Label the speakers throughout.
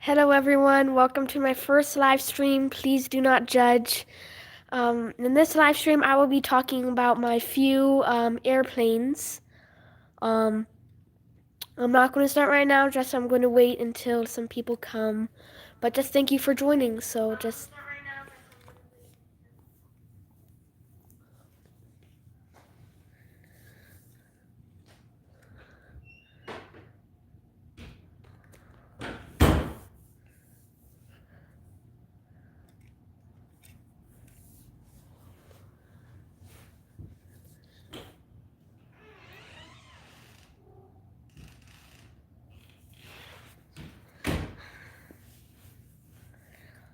Speaker 1: Hello, everyone. Welcome to my first live stream. Please do not judge. In this live stream, I will be talking about my few airplanes. Um, I'm not going to start right now, just I'm going to wait until some people come. But just thank you for joining.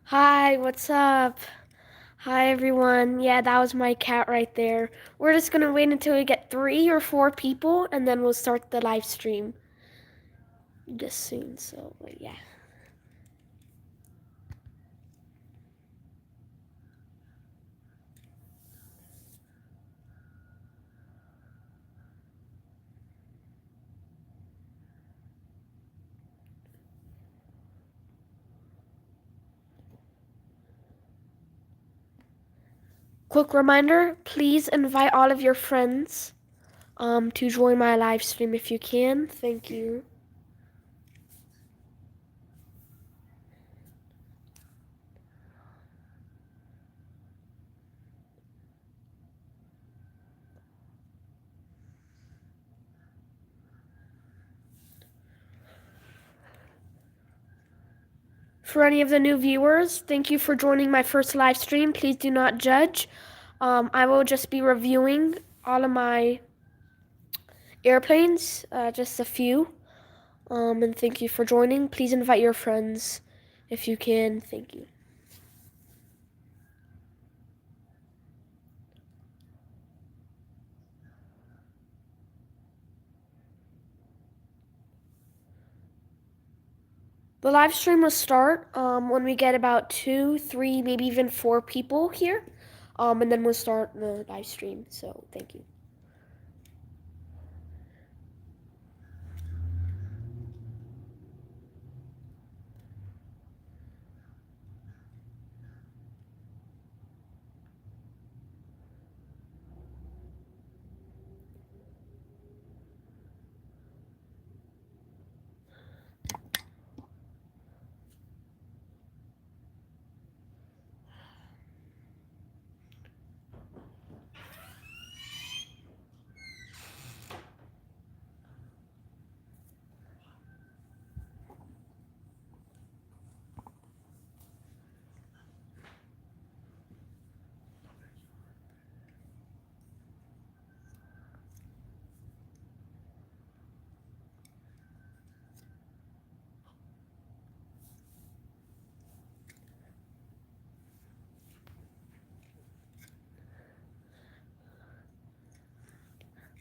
Speaker 1: Hi, what's up? Hi, everyone. Yeah, that was my cat right there. We're just going to wait until we get 3 or 4 people, and then we'll start the live stream just soon. Yeah. Quick reminder, please invite all of your friends to join my live stream if you can. Thank you. For any of the new viewers, thank you for joining my first live stream. Please do not judge. I will just be reviewing all of my airplanes, just a few. And thank you for joining. Please invite your friends if you can. Thank you. The live stream will start when we get about 2, 3, maybe even 4 people here. And then we'll start the live stream. So thank you.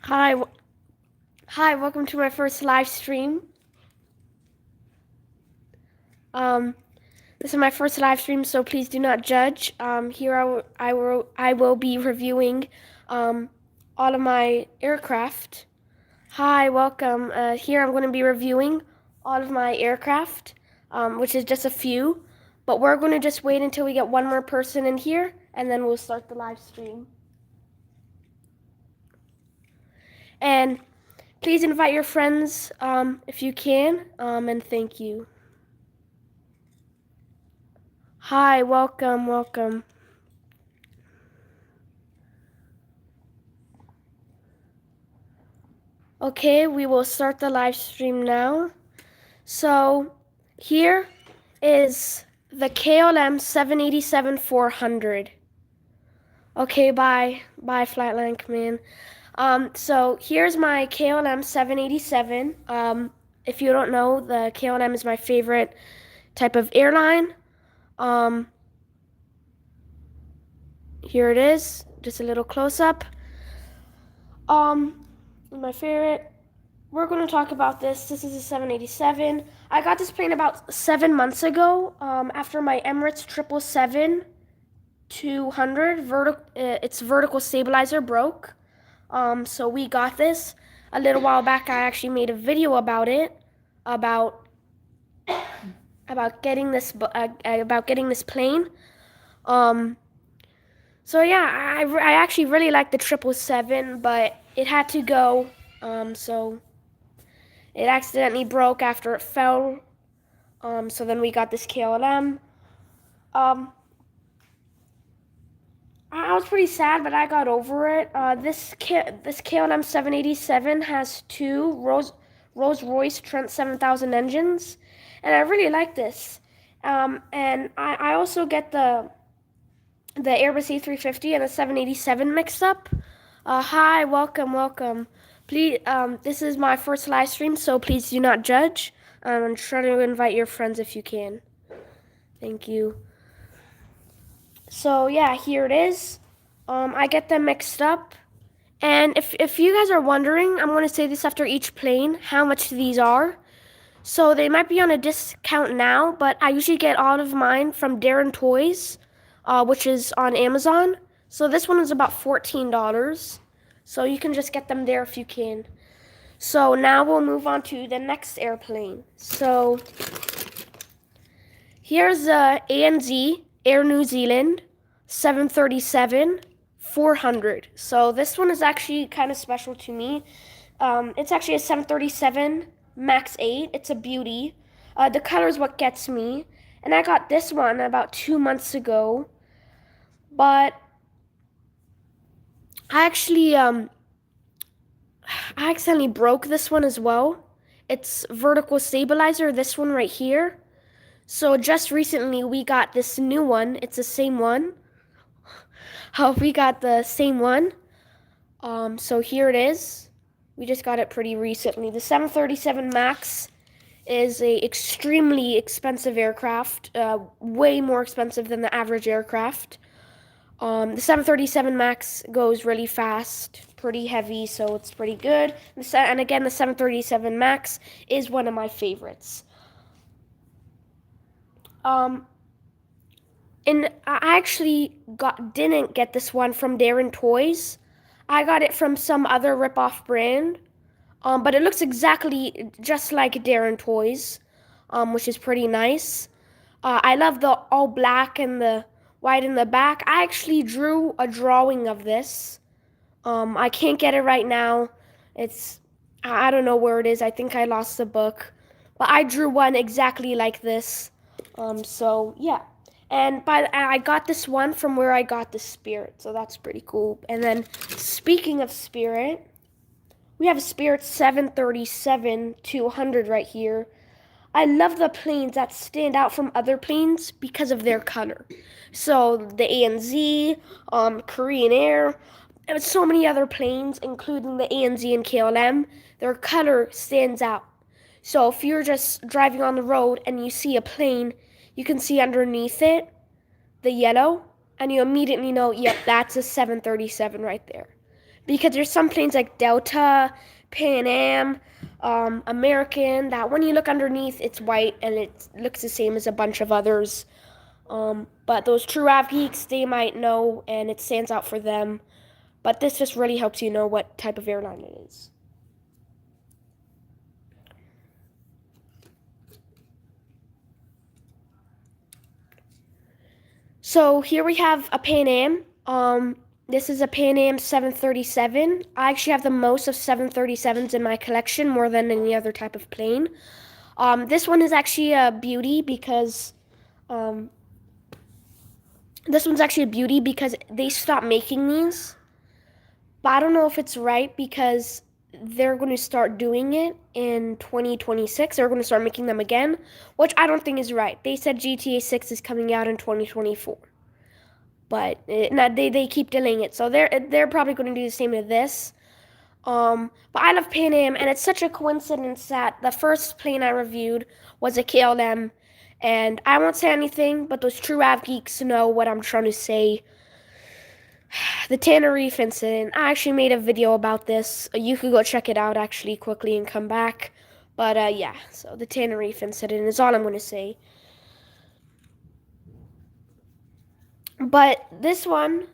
Speaker 1: Hi, hi, welcome to my first live stream. Um, this is my first live stream, so please do not judge. Here I will be reviewing all of my aircraft. Hi, welcome. Here I'm going to be reviewing all of my aircraft, which is just a few. But we're going to just wait until we get one more person in here, and then we'll start the live stream. And please invite your friends if you can, and thank you. Hi, welcome, welcome. Okay, we will start the live stream now. So here is the KLM 787-400. Okay, bye Flightline Command. So here's my KLM 787. If you don't know, the KLM is my favorite type of airline. Here it is, just a little close up. My favorite. We're going to talk about this. This is a 787. I got this plane about 7 months ago after my Emirates 777-200 its vertical stabilizer broke. So we got this a little while back. I actually made a video about it, about about getting this plane. Um, so yeah, I actually really like the 777, but it had to go. So it accidentally broke after it fell. So then we got this KLM. Um, I was pretty sad, but I got over it. This KLM 787 has two Rolls-Royce Trent 7000 engines, and I really like this. And I also get the Airbus A350 and the 787 mixed up. Hi, welcome. Please, this is my first live stream, so please do not judge. And try to invite your friends if you can. Thank you. So yeah, here it is. I get them mixed up. And if you guys are wondering, I'm going to say this after each plane, how much these are. So they might be on a discount now, but I usually get all of mine from Darren Toys, which is on Amazon. So this one is about $14. So you can just get them there if you can. So now we'll move on to the next airplane. So here's ANZ, Air New Zealand, 737-400. So this one is actually kind of special to me. It's actually a 737 MAX 8. It's a beauty. The color is what gets me. And I got this one about 2 months ago. But I accidentally broke this one as well. It's vertical stabilizer, this one right here. So just recently we got this new one. It's the same one. We got the same one. So here it is. We just got it pretty recently. The 737 MAX is a extremely expensive aircraft, way more expensive than the average aircraft. The 737 MAX goes really fast, pretty heavy, so it's pretty good. And again, the 737 MAX is one of my favorites. And I actually didn't get this one from Darren Toys. I got it from some other rip-off brand. But it looks exactly just like Darren Toys, which is pretty nice. I love the all black and the white in the back. I actually drew a drawing of this. I can't get it right now. I don't know where it is. I think I lost the book. But I drew one exactly like this. So yeah. And I got this one from where I got the Spirit, so that's pretty cool. And then speaking of Spirit, we have a Spirit 737-200 right here. I love the planes that stand out from other planes because of their color. So the ANZ, Korean Air, and so many other planes, including the ANZ and KLM, their color stands out. So if you're just driving on the road and you see a plane, you can see underneath it the yellow, and you immediately know, yep, that's a 737 right there. Because there's some planes like Delta, Pan Am, American, that when you look underneath, it's white and it looks the same as a bunch of others. But those true av geeks, they might know, and it stands out for them. But this just really helps you know what type of airline it is. So here we have a Pan Am. This is a Pan Am 737. I actually have the most of 737s in my collection, more than any other type of plane. This one is actually a beauty because they stopped making these. But I don't know if it's right because they're going to start doing it in 2026. They're going to start making them again, which I don't think is right. They said GTA 6 is coming out in 2024. But they keep delaying it, so they're probably going to do the same with this. But I love Pan Am, and it's such a coincidence that the first plane I reviewed was a KLM, and I won't say anything, but those true av geeks know what I'm trying to say. The Tenerife incident. I actually made a video about this. You could go check it out actually quickly and come back. But yeah, so the Tenerife incident is all I'm going to say. But this one,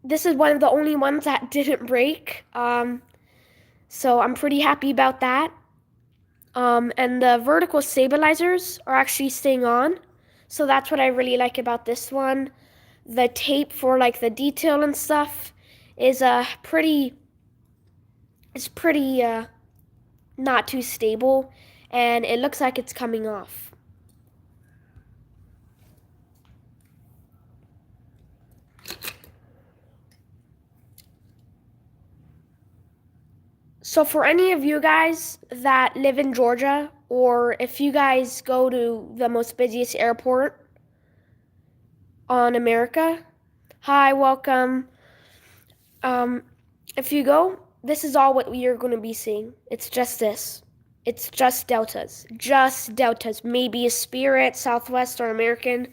Speaker 1: this is one of the only ones that didn't break. So I'm pretty happy about that. And the vertical stabilizers are actually staying on. So that's what I really like about this one. The tape for like the detail and stuff is pretty not too stable, and it looks like it's coming off. So for any of you guys that live in Georgia, or if you guys go to the most busiest airport on America, hi, welcome. If you go, this is all what you're going to be seeing. It's just this. It's just Deltas. Just Deltas. Maybe a Spirit, Southwest, or American,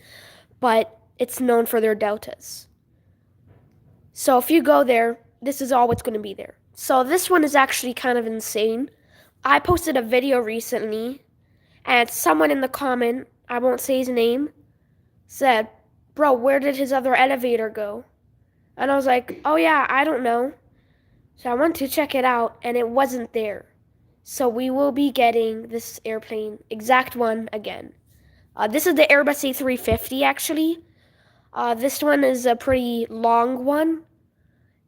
Speaker 1: but it's known for their Deltas. So if you go there, this is all what's going to be there. So this one is actually kind of insane. I posted a video recently, and someone in the comment, I won't say his name, said, "Bro, where did his other elevator go?" And I was like, "Oh yeah, I don't know." So I went to check it out, and it wasn't there. So we will be getting this airplane, exact one, again. This is the Airbus A350, actually. This one is a pretty long one.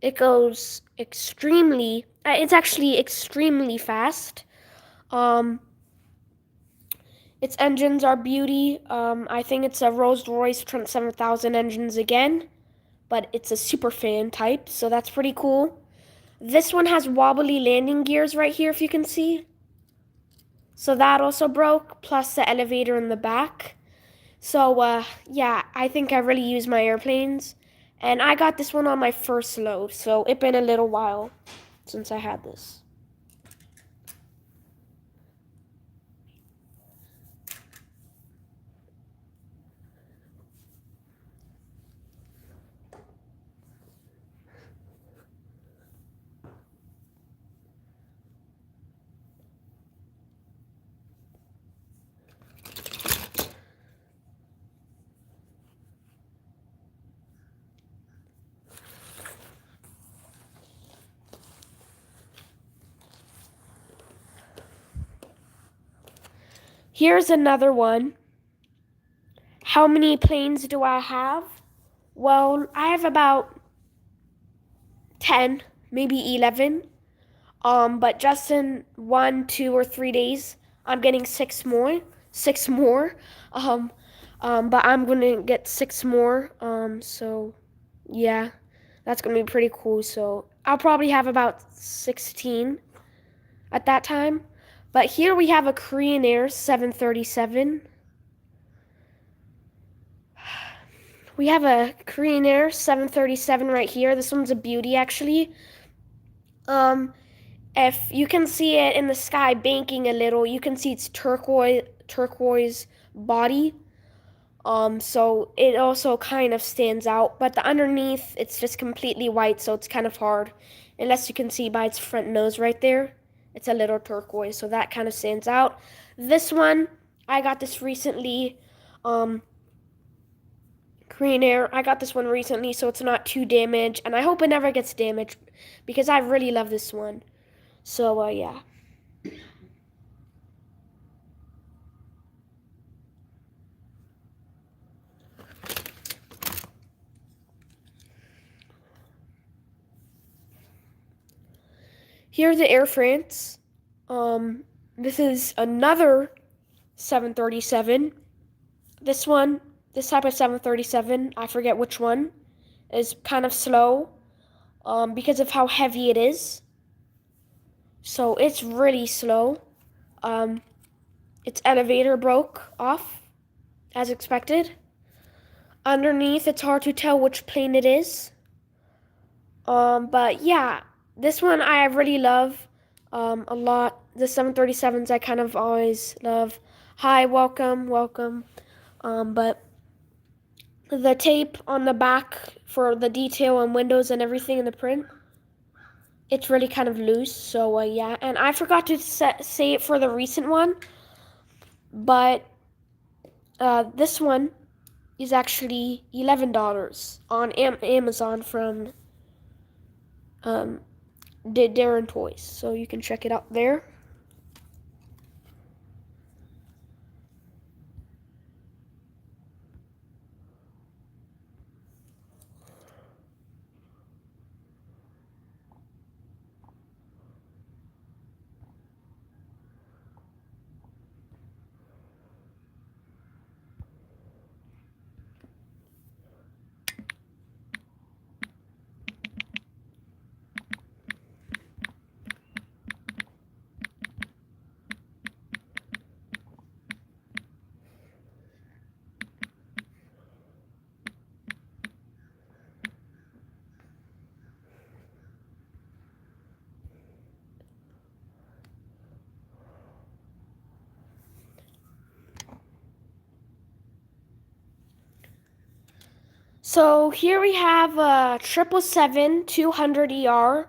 Speaker 1: It goes extremely, it's actually extremely fast. Its engines are beauty. I think it's a Rolls-Royce Trent 7000 engines again, but it's a Superfan type, so that's pretty cool. This one has wobbly landing gears right here, if you can see. So that also broke, plus the elevator in the back. So, yeah, I think I really use my airplanes. And I got this one on my first load, so it's been a little while since I had this. Here's another one. How many planes do I have? Well, I have about 10, maybe 11. But just in 1, 2, or 3 days, I'm getting 6 more. 6 more. But I'm gonna get 6 more. So yeah, that's gonna be pretty cool. So I'll probably have about 16 at that time. But here we have a Korean Air 737. We have a Korean Air 737 right here. This one's a beauty, actually. If you can see it in the sky banking a little, you can see its turquoise body. So it also kind of stands out, but the underneath, it's just completely white, so it's kind of hard. Unless you can see by its front nose right there, it's a little turquoise, so that kind of stands out. This one, I got this recently. Korean Air, I got this one recently, so it's not too damaged, and I hope it never gets damaged, because I really love this one. So, yeah. Here's the Air France. This is another 737. This type of 737, I forget which one, is kind of slow because of how heavy it is. So it's really slow. Its elevator broke off, as expected. Underneath, it's hard to tell which plane it is. But yeah, this one I really love a lot. The 737s I kind of always love. Hi, welcome. But the tape on the back for the detail and windows and everything in the print, it's really kind of loose. So yeah, and I forgot to say it for the recent one, but this one is actually $11 on Amazon from Darren Toys, so you can check it out there. So here we have a 777-200ER.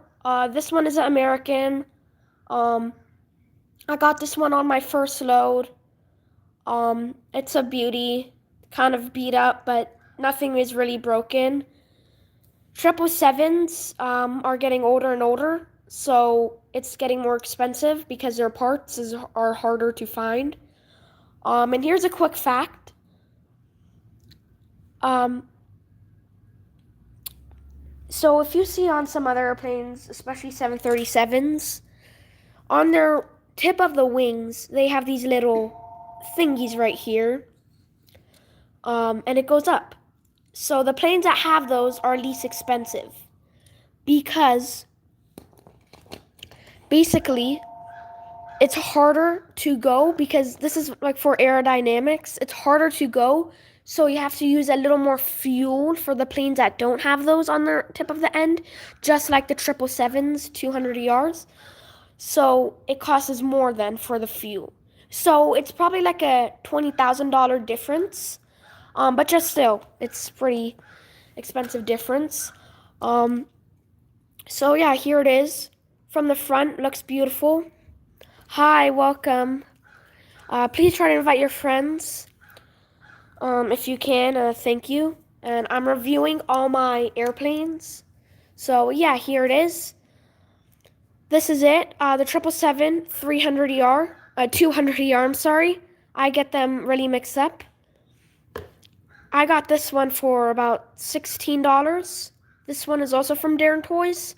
Speaker 1: This one is an American. I got this one on my first load. It's a beauty, kind of beat up, but nothing is really broken. 777s are getting older and older, so it's getting more expensive because their parts are harder to find. And here's a quick fact. So if you see on some other airplanes, especially 737s, on their tip of the wings, they have these little thingies right here, and it goes up. So the planes that have those are least expensive because basically it's harder to go because this is like for aerodynamics. It's harder to go, so you have to use a little more fuel for the planes that don't have those on their tip of the end, just like the 777s, 200ERs. So it costs more than for the fuel. So it's probably like a $20,000 difference, but just still, it's pretty expensive difference. So yeah, here it is. From the front, looks beautiful. Hi, welcome. Please try to invite your friends if you can. Thank you. And I'm reviewing all my airplanes. So yeah, here it is. This is it. The 777 300ER, 200ER. I'm sorry. I get them really mixed up. I got this one for about $16. This one is also from Darren Toys.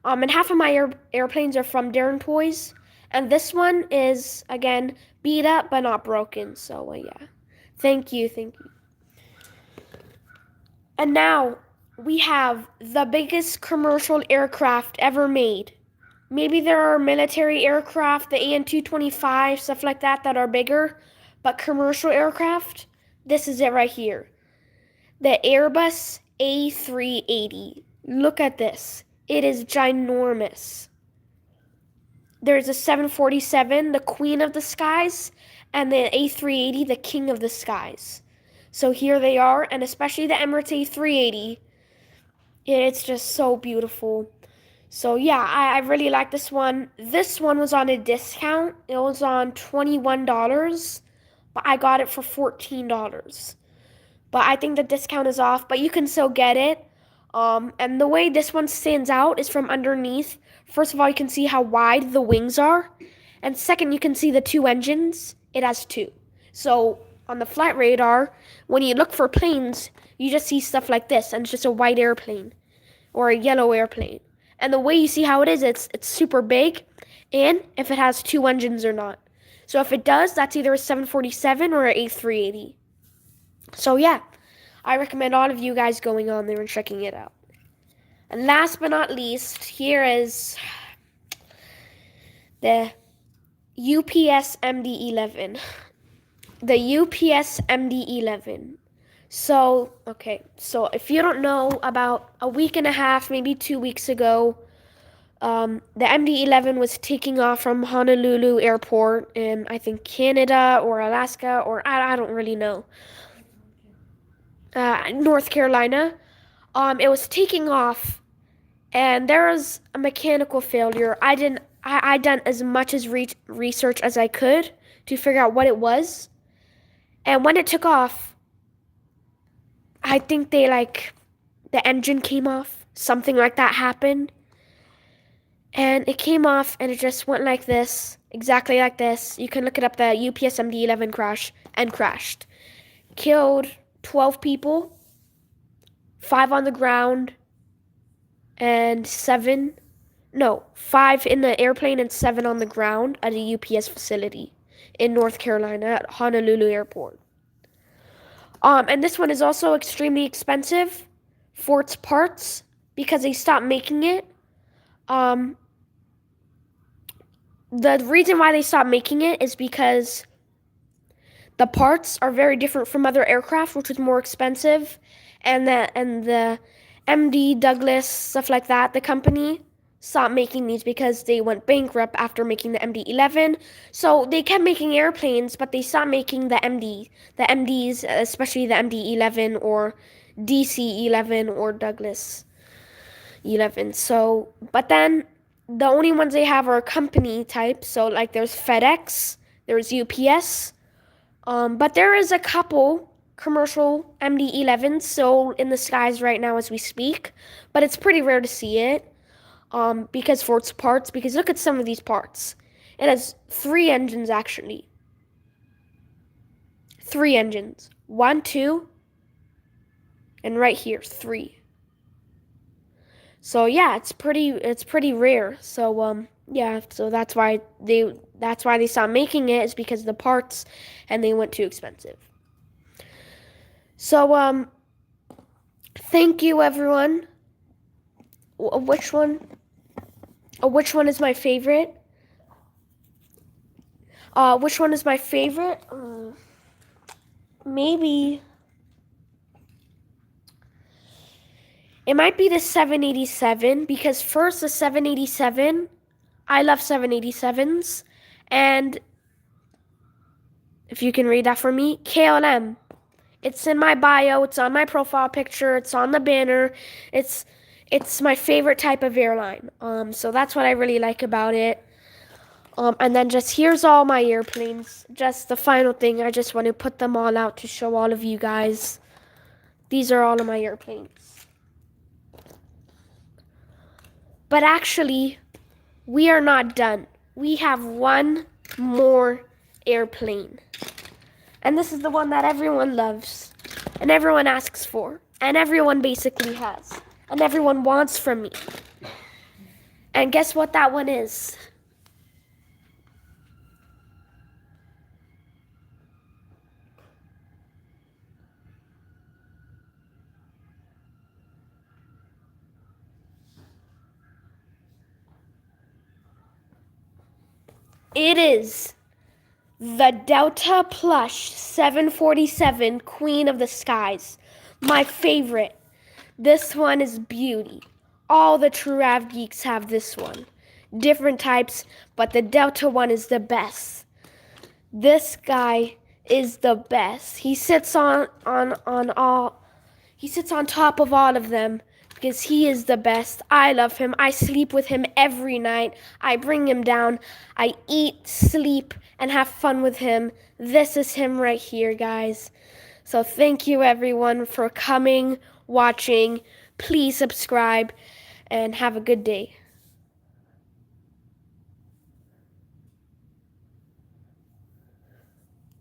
Speaker 1: And half of my airplanes are from Darren Toys. And this one is, again, beat up but not broken. So, yeah. Thank you. And now we have the biggest commercial aircraft ever made. Maybe there are military aircraft, the AN-225, stuff like that are bigger. But commercial aircraft, this is it right here. The Airbus A380. Look at this. It is ginormous. There's a 747, the queen of the skies, and the A380, the king of the skies. So here they are, and especially the Emirates A380. It's just so beautiful. So yeah, I really like this one. This one was on a discount. It was on $21, but I got it for $14. But I think the discount is off, but you can still get it. And the way this one stands out is from underneath. First of all, you can see how wide the wings are. And second, you can see the two engines. It has two. So on the flight radar, when you look for planes, you just see stuff like this, and it's just a white airplane or a yellow airplane. And the way you see how it is, it's super big, and if it has two engines or not. So if it does, that's either a 747 or an A380. So yeah, I recommend all of you guys going on there and checking it out. And last but not least, here is the UPS MD-11. The UPS MD-11. So if you don't know, about a week and a half, maybe 2 weeks ago, the MD-11 was taking off from Honolulu Airport in, I think, Canada or Alaska, or I don't really know. North Carolina. It was taking off, and there was a mechanical failure. I done as much as research as I could to figure out what it was. And when it took off, I think the engine came off. Something like that happened. And it came off, and it just went like this, exactly like this. You can look it up, the UPS MD-11 crash, and crashed. Killed 12 people, 5 on the ground, and 5 in the airplane and 7 on the ground at a UPS facility in North Carolina at Honolulu Airport. And this one is also extremely expensive for its parts because they stopped making it. The reason why they stopped making it is because the parts are very different from other aircraft, which was more expensive, and the MD Douglas, stuff like that, the company stopped making these because they went bankrupt after making the MD-11. So they kept making airplanes, but they stopped making the MDs, especially the MD-11 or DC-11 or Douglas 11. So, but then the only ones they have are company type. So like there's FedEx, there's UPS, but there is a couple commercial MD-11s still in the skies right now as we speak, but it's pretty rare to see it. Because for its parts, because look at some of these parts. It has 3 engines actually. 3 engines. 1, 2, and right here, 3. So yeah, it's pretty rare. So yeah, so that's why they stopped making it, is because of the parts and they went too expensive. So thank you everyone. Which one is my favorite? Which one is my favorite? Maybe it might be the 787, because first the 787, I love 787s, and if you can read that for me, KLM. It's in my bio, it's on my profile picture, it's on the banner. It's my favorite type of airline. So that's what I really like about it. And then just here's all my airplanes. Just the final thing, I just want to put them all out to show all of you guys. These are all of my airplanes. But actually, we are not done. We have one more airplane. And this is the one that everyone loves, and everyone asks for, and everyone basically has, and everyone wants from me. And guess what that one is? It is the Delta Plush 747 Queen of the Skies. My favorite. This one is beauty. All the True Av geeks have this one. Different types, but the Delta one is the best. This guy is the best. He sits on top of all of them because he is the best. I love him. I sleep with him every night. I bring him down. I eat, sleep, and have fun with him. This is him right here, guys. So thank you everyone for coming, watching. Please subscribe and have a good day.